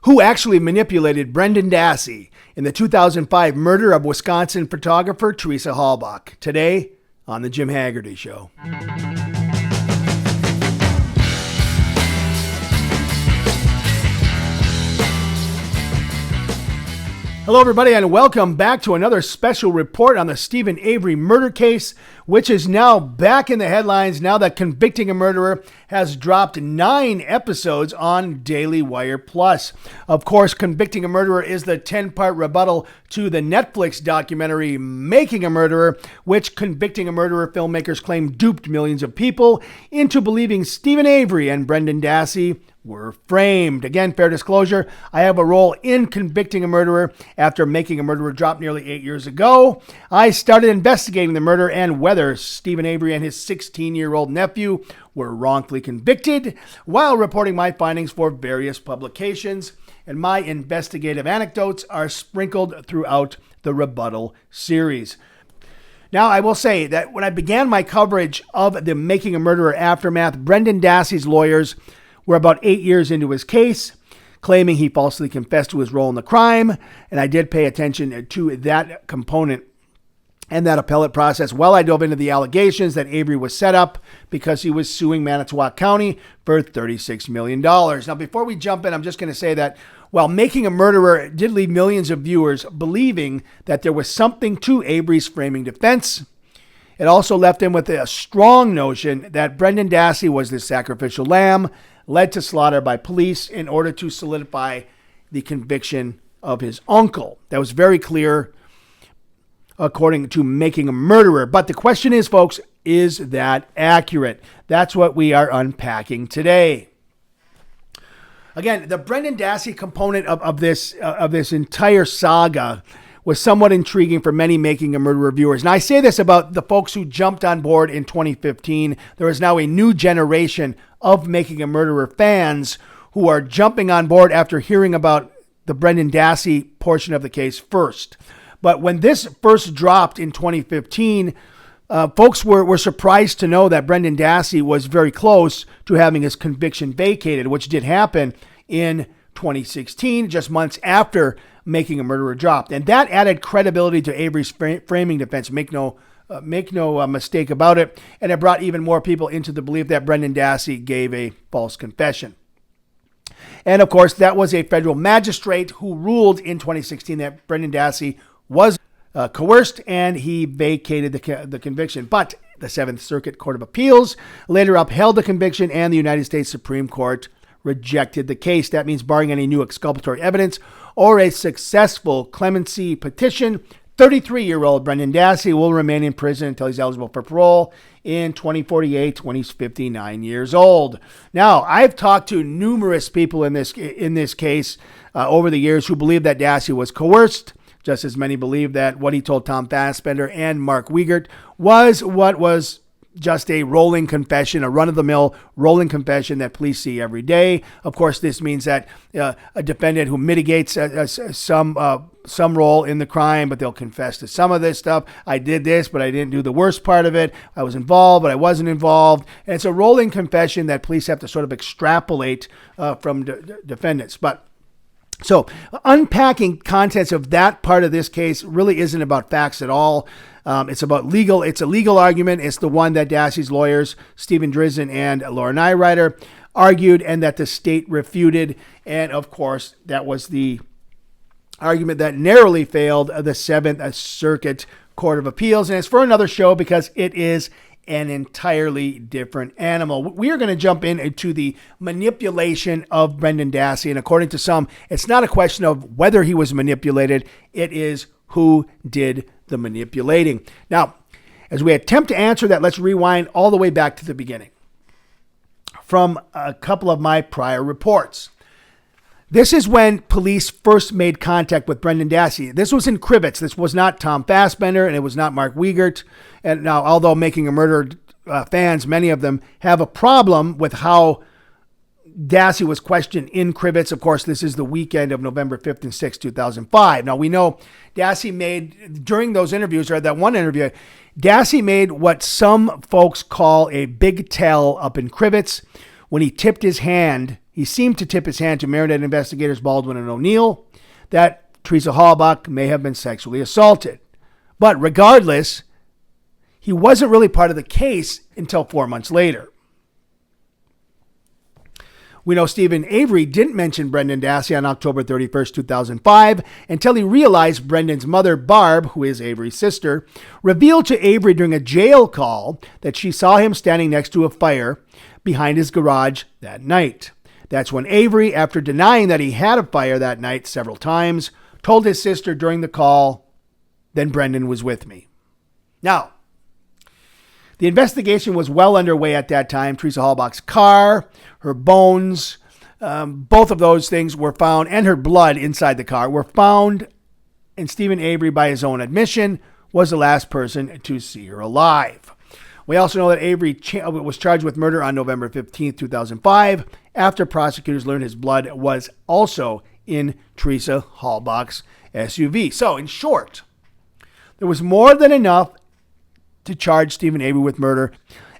Who actually manipulated Brendan Dassey in the 2005 murder of Wisconsin photographer Teresa Halbach? Today on The Jim Hagerty Show. Hello, everybody, and welcome back to another special report on the Steven Avery murder case, which is now back in the headlines now that Convicting a Murderer has dropped 9 episodes on Daily Wire Plus. Of course, Convicting a Murderer is the 10-part rebuttal to the Netflix documentary Making a Murderer, which Convicting a Murderer filmmakers claim duped millions of people into believing Steven Avery and Brendan Dassey were framed. Again, fair disclosure, I have a role in Convicting a Murderer after Making a Murderer dropped nearly 8 years ago. I started investigating the murder and whether Steven Avery and his 16-year-old nephew were wrongfully convicted while reporting my findings for various publications, and my investigative anecdotes are sprinkled throughout the rebuttal series. Now, I will say that when I began my coverage of the Making a Murderer aftermath, Brendan Dassey's lawyers were about 8 years into his case, claiming he falsely confessed to his role in the crime, and I did pay attention to that component and that appellate process while I dove into the allegations that Avery was set up because he was suing Manitowoc County for $36 million. Now, before we jump in, I'm just going to say that while Making a Murderer did leave millions of viewers believing that there was something to Avery's framing defense, it also left him with a strong notion that Brendan Dassey was the sacrificial lamb led to slaughter by police in order to solidify the conviction of his uncle. That was very clear according to Making a Murderer. But the question is, folks, is that accurate? That's what we are unpacking today. Again, the Brendan Dassey component of this entire saga was somewhat intriguing for many Making a Murderer viewers. And I say this about the folks who jumped on board in 2015. There is now a new generation of Making a Murderer fans who are jumping on board after hearing about the Brendan Dassey portion of the case first. But when this first dropped in 2015, folks were surprised to know that Brendan Dassey was very close to having his conviction vacated, which did happen in 2016, just months after Making a Murderer dropped. And that added credibility to Avery's framing defense. Make no mistake about it. And it brought even more people into the belief that Brendan Dassey gave a false confession. And of course, that was a federal magistrate who ruled in 2016 that Brendan Dassey was coerced, and he vacated the conviction. But the 7th Circuit Court of Appeals later upheld the conviction, and the United States Supreme Court rejected the case. That means barring any new exculpatory evidence or a successful clemency petition, 33-year-old Brendan Dassey will remain in prison until he's eligible for parole in 2048 when he's 59 years old. Now, I've talked to numerous people in this case over the years who believe that Dassey was coerced, just as many believe that what he told Tom Fassbender and Mark Wiegert was what was just a rolling confession, a run-of-the-mill rolling confession that police see every day. Of course, this means that a defendant who mitigates some role in the crime, but they'll confess to some of this stuff. I did this, but I didn't do the worst part of it. I was involved, but I wasn't involved. And it's a rolling confession that police have to sort of extrapolate from defendants. So unpacking contents of that part of this case really isn't about facts at all. It's a legal argument. It's the one that Dassey's lawyers, Stephen Drizzen and Laura Nyrider, argued and that the state refuted. And of course, that was the argument that narrowly failed the 7th Circuit Court of Appeals. And it's for another show because it is an entirely different animal. We are going to jump into the manipulation of Brendan Dassey. And according to some, it's not a question of whether he was manipulated. It is who did the manipulating. Now, as we attempt to answer that, let's rewind all the way back to the beginning from a couple of my prior reports. This is when police first made contact with Brendan Dassey. This was in Crivets. This was not Tom Fassbender, and it was not Mark Wiegert. And now, although Making a Murderer fans, many of them, have a problem with how Dassey was questioned in Crivets. Of course, this is the weekend of November 5th and 6th, 2005. Now, we know Dassey made, during those interviews, or that one interview, Dassey made what some folks call a big tell up in Crivets when he tipped his hand. he seemed to tip his hand to Marinette investigators Baldwin and O'Neill that Teresa Halbach may have been sexually assaulted. But regardless, he wasn't really part of the case until 4 months later. We know Steven Avery didn't mention Brendan Dassey on October 31st, 2005, until he realized Brendan's mother, Barb, who is Avery's sister, revealed to Avery during a jail call that she saw him standing next to a fire behind his garage that night. That's when Avery, after denying that he had a fire that night several times, told his sister during the call, "Then Brendan was with me." Now, the investigation was well underway at that time. Teresa Halbach's car, her bones, both of those things were found, and her blood inside the car were found, and Steven Avery, by his own admission, was the last person to see her alive. We also know that Avery was charged with murder on November 15th, 2005, after prosecutors learned his blood was also in Teresa Halbach's SUV. So, in short, there was more than enough to charge Steven Avery with murder.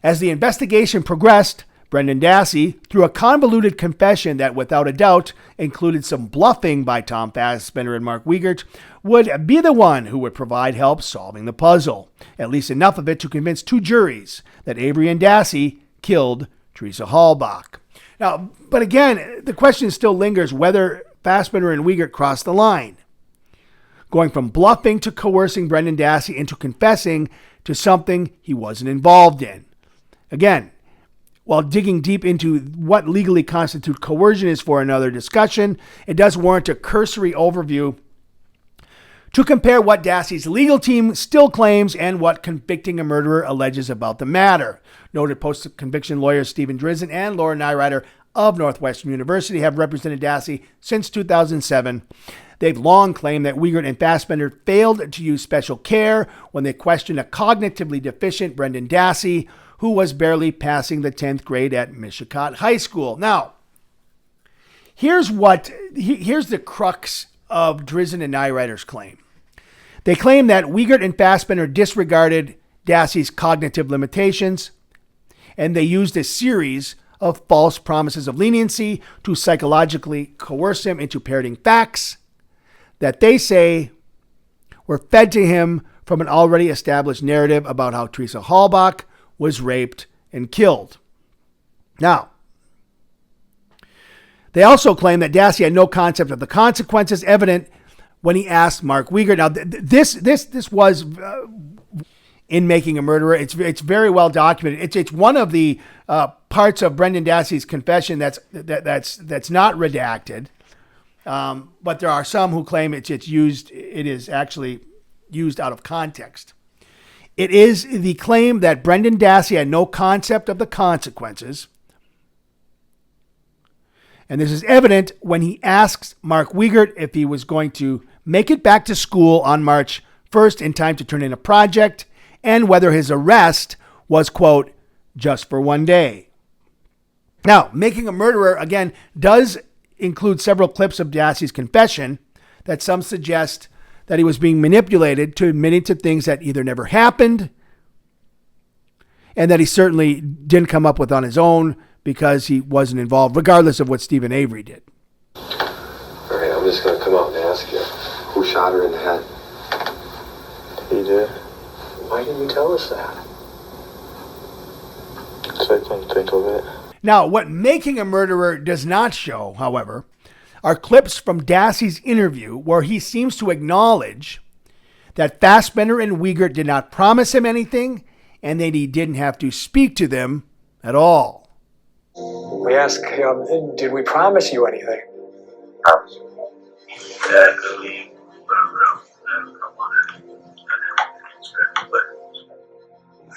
As the investigation progressed, Brendan Dassey, through a convoluted confession that without a doubt included some bluffing by Tom Fassbender and Mark Wiegert, would be the one who would provide help solving the puzzle, at least enough of it to convince two juries that Avery and Dassey killed Teresa Halbach. Now, but again, the question still lingers whether Fassbender and Wiegert crossed the line, going from bluffing to coercing Brendan Dassey into confessing to something he wasn't involved in. Again, while digging deep into what legally constitutes coercion is for another discussion, it does warrant a cursory overview to compare what Dassey's legal team still claims and what Convicting a Murderer alleges about the matter. Noted post-conviction lawyers Stephen Drizin and Laura Nyrider of Northwestern University have represented Dassey since 2007. They've long claimed that Wiegert and Fassbender failed to use special care when they questioned a cognitively deficient Brendan Dassey, who was barely passing the 10th grade at Mishicot High School. Now, here's the crux of Drizin and Nyrider's claim. They claim that Wiegert and Fassbender disregarded Dassey's cognitive limitations, and they used a series of false promises of leniency to psychologically coerce him into parroting facts that they say were fed to him from an already established narrative about how Teresa Halbach was raped and killed. Now, they also claim that Dassey had no concept of the consequences evident when he asked Mark Wiegert. Now, this was in Making a Murderer. It's very well documented. It's one of the parts of Brendan Dassey's confession that's not redacted. But there are some who claim it is actually used out of context. It is the claim that Brendan Dassey had no concept of the consequences. And this is evident when he asks Mark Wiegert if he was going to make it back to school on March 1st in time to turn in a project, and whether his arrest was, quote, just for one day. Now, Making a Murderer, again, does include several clips of Dassey's confession that some suggest that he was being manipulated to admitting to things that either never happened and that he certainly didn't come up with on his own because he wasn't involved, regardless of what Steven Avery did. All right, I'm just going to come out and ask you, who shot her in the head? He did. Why didn't you tell us that? So I couldn't think of it. Now, what Making a Murderer does not show, however, are clips from Dassey's interview where he seems to acknowledge that Fassbender and Wiegert did not promise him anything and that he didn't have to speak to them at all. We asked him, did we promise you anything? Promise.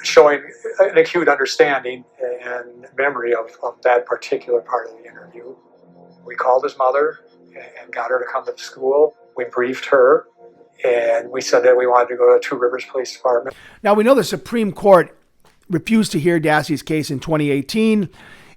Showing an acute understanding and memory of that particular part of the interview. We called his mother and got her to come to the school. We briefed her, and we said that we wanted to go to Two Rivers Police Department. Now, we know the Supreme Court refused to hear Dassey's case in 2018,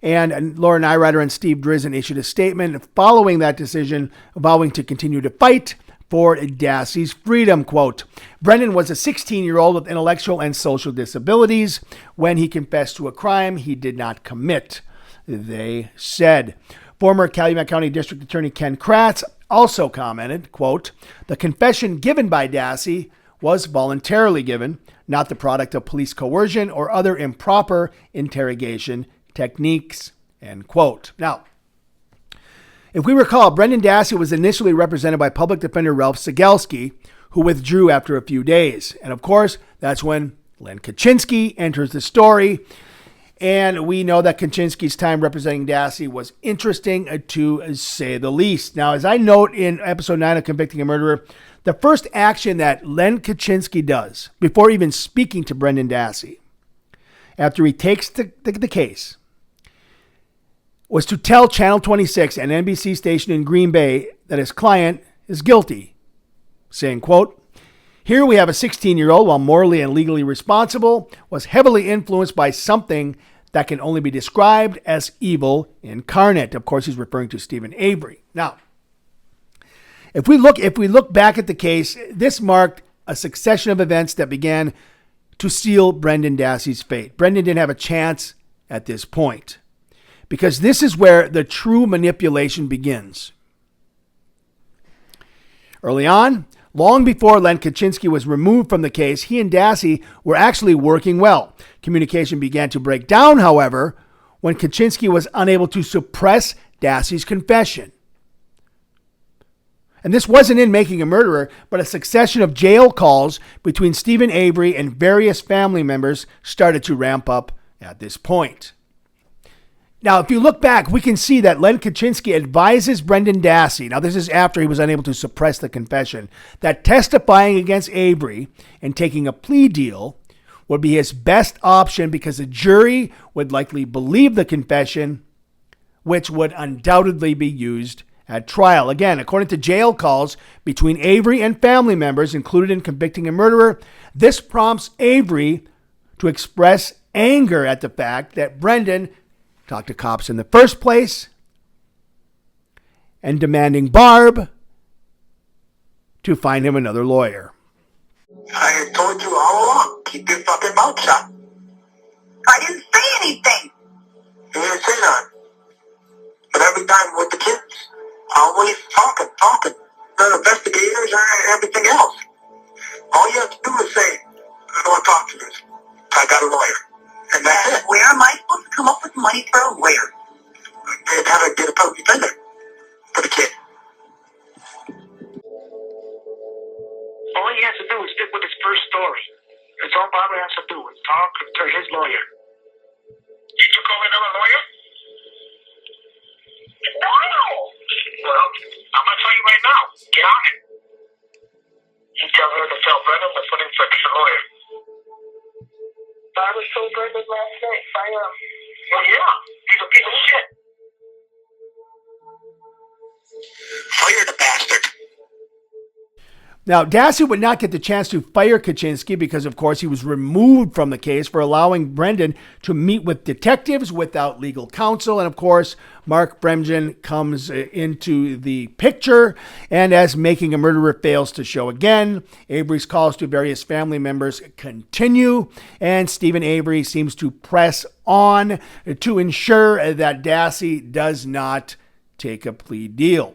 and Laura Nyrider and Steve Drizin issued a statement following that decision, vowing to continue to fight for Dassey's freedom. Quote, Brendan was a 16-year-old with intellectual and social disabilities when he confessed to a crime he did not commit, they said. Former Calumet County District Attorney Ken Kratz also commented, quote, "The confession given by Dassey was voluntarily given, not the product of police coercion or other improper interrogation techniques," end quote. Now, if we recall, Brendan Dassey was initially represented by Public Defender Ralph Cegelski, who withdrew after a few days. And of course, that's when Len Kaczynski enters the story. And we know that Kaczynski's time representing Dassey was interesting, to say the least. Now, as I note in episode 9 of Convicting a Murderer, the first action that Len Kaczynski does before even speaking to Brendan Dassey, after he takes the case, was to tell Channel 26, an NBC station in Green Bay, that his client is guilty, saying, quote, "Here we have a 16-year-old, while morally and legally responsible, was heavily influenced by something that can only be described as evil incarnate." Of course, he's referring to Steven Avery. Now, if we look back at the case, this marked a succession of events that began to seal Brendan Dassey's fate. Brendan didn't have a chance at this point, because this is where the true manipulation begins. Early on, long before Len Kaczynski was removed from the case, he and Dassey were actually working well. Communication began to break down, however, when Kaczynski was unable to suppress Dassey's confession. And this wasn't in Making a Murderer, but a succession of jail calls between Steven Avery and various family members started to ramp up at this point. Now, if you look back, we can see that Len Kaczynski advises Brendan Dassey, now this is after he was unable to suppress the confession, that testifying against Avery and taking a plea deal would be his best option because the jury would likely believe the confession, which would undoubtedly be used at trial. Again, according to jail calls between Avery and family members included in Convicting a Murderer, this prompts Avery to express anger at the fact that Brendan talked to cops in the first place and demanding Barb to find him another lawyer. I had told you all along, keep your fucking mouth shut. I didn't say anything. You didn't say that. But every time with the kids, always talking. The investigators and everything else. All you have to do is say, I don't want to talk to this. I got a lawyer. And that's it. Where am I supposed to come up with money for a lawyer? They'd have to get a public defender for the kid. All he has to do is stick with his first story. That's all Barbara has to do is talk to his lawyer. Did you call another lawyer? No. Well, I'm going to tell you right now. Get on it. You tell her to tell Brendan to put him for a lawyer. Barbara told Brendan last night. Fire him. Well, yeah. He's a piece of shit. Fire the bastard. Now, Dassey would not get the chance to fire Kaczynski because, of course, he was removed from the case for allowing Brendan to meet with detectives without legal counsel. And, of course, Mark Bremgen comes into the picture. And as Making a Murderer fails to show again, Avery's calls to various family members continue. And Steven Avery seems to press on to ensure that Dassey does not take a plea deal.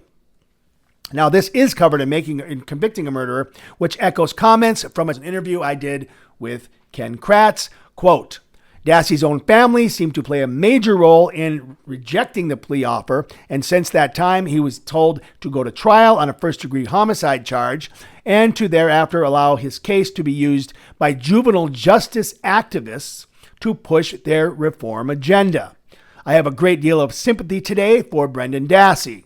Now, this is covered in Convicting a Murderer, which echoes comments from an interview I did with Ken Kratz. Quote, Dassey's own family seemed to play a major role in rejecting the plea offer, and since that time, he was told to go to trial on a first-degree homicide charge and to thereafter allow his case to be used by juvenile justice activists to push their reform agenda. I have a great deal of sympathy today for Brendan Dassey.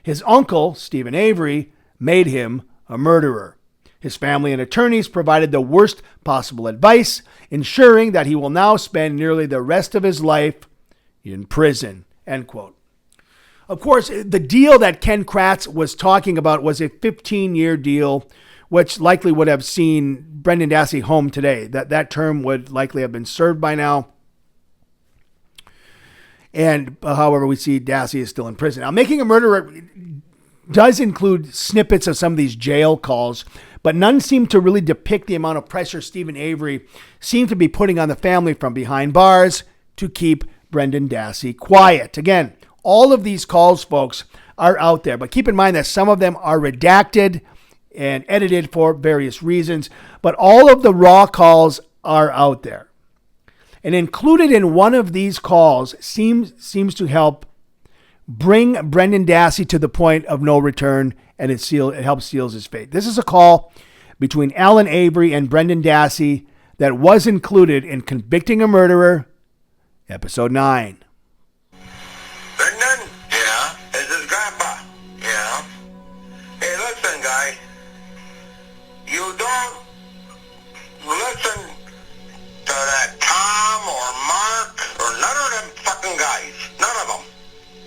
His uncle, Steven Avery, made him a murderer. His family and attorneys provided the worst possible advice, ensuring that he will now spend nearly the rest of his life in prison. End quote. Of course, the deal that Ken Kratz was talking about was a 15-year deal, which likely would have seen Brendan Dassey home today. That term would likely have been served by now. And however, we see Dassey is still in prison. Now, Making a Murderer does include snippets of some of these jail calls, but none seem to really depict the amount of pressure Steven Avery seemed to be putting on the family from behind bars to keep Brendan Dassey quiet. Again, all of these calls, folks, are out there. But keep in mind that some of them are redacted and edited for various reasons. But all of the raw calls are out there. And included in one of these calls seems to help bring Brendan Dassey to the point of no return, and it helps seals his fate. This is a call between Alan Avery and Brendan Dassey that was included in Convicting a Murderer, Episode 9. Brendan? Yeah? This is Grandpa. Yeah? Hey, listen, guy. You don't listen to that Tom or Mark or none of them fucking guys. None of them.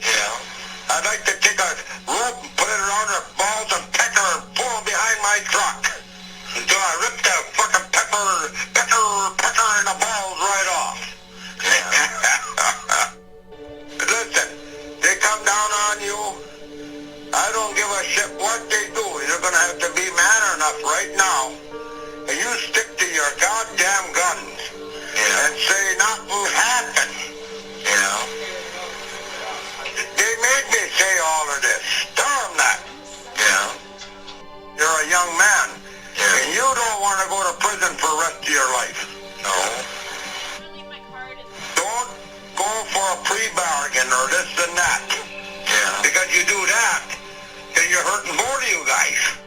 Yeah? I'd like to take a rope and put it around her balls and peck her and pull her behind my truck until I rip that fucking pecker in the balls right off. Listen, they come down on you. I don't give a shit what they do. You're gonna have to be man enough right now, and you stick to your goddamn guns and say nothing happened. You know? They made me say all of this. Tell them that. Yeah. You're a young man, and you don't want to go to prison for the rest of your life. No. Don't go for a pre-bargain or this and that. Yeah. Because you do that, then you're hurting both of you guys.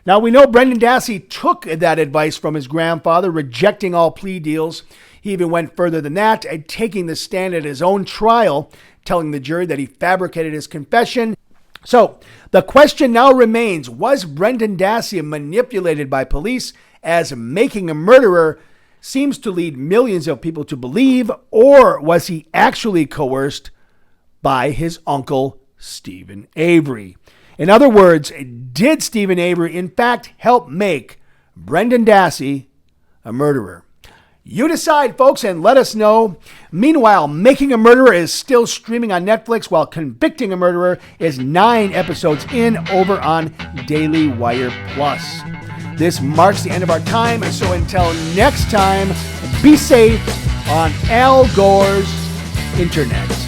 Now, we know Brendan Dassey took that advice from his grandfather, rejecting all plea deals. He even went further than that, and taking the stand at his own trial, telling the jury that he fabricated his confession. So, the question now remains, was Brendan Dassey manipulated by police as making a murderer seems to lead millions of people to believe, or was he actually coerced by his uncle, Steven Avery? In other words, did Steven Avery in fact help make Brendan Dassey a murderer? You decide, folks, and let us know. Meanwhile, Making a Murderer is still streaming on Netflix, while Convicting a Murderer is 9 episodes in over on Daily Wire Plus. This marks the end of our time, so until next time, be safe on Al Gore's Internet.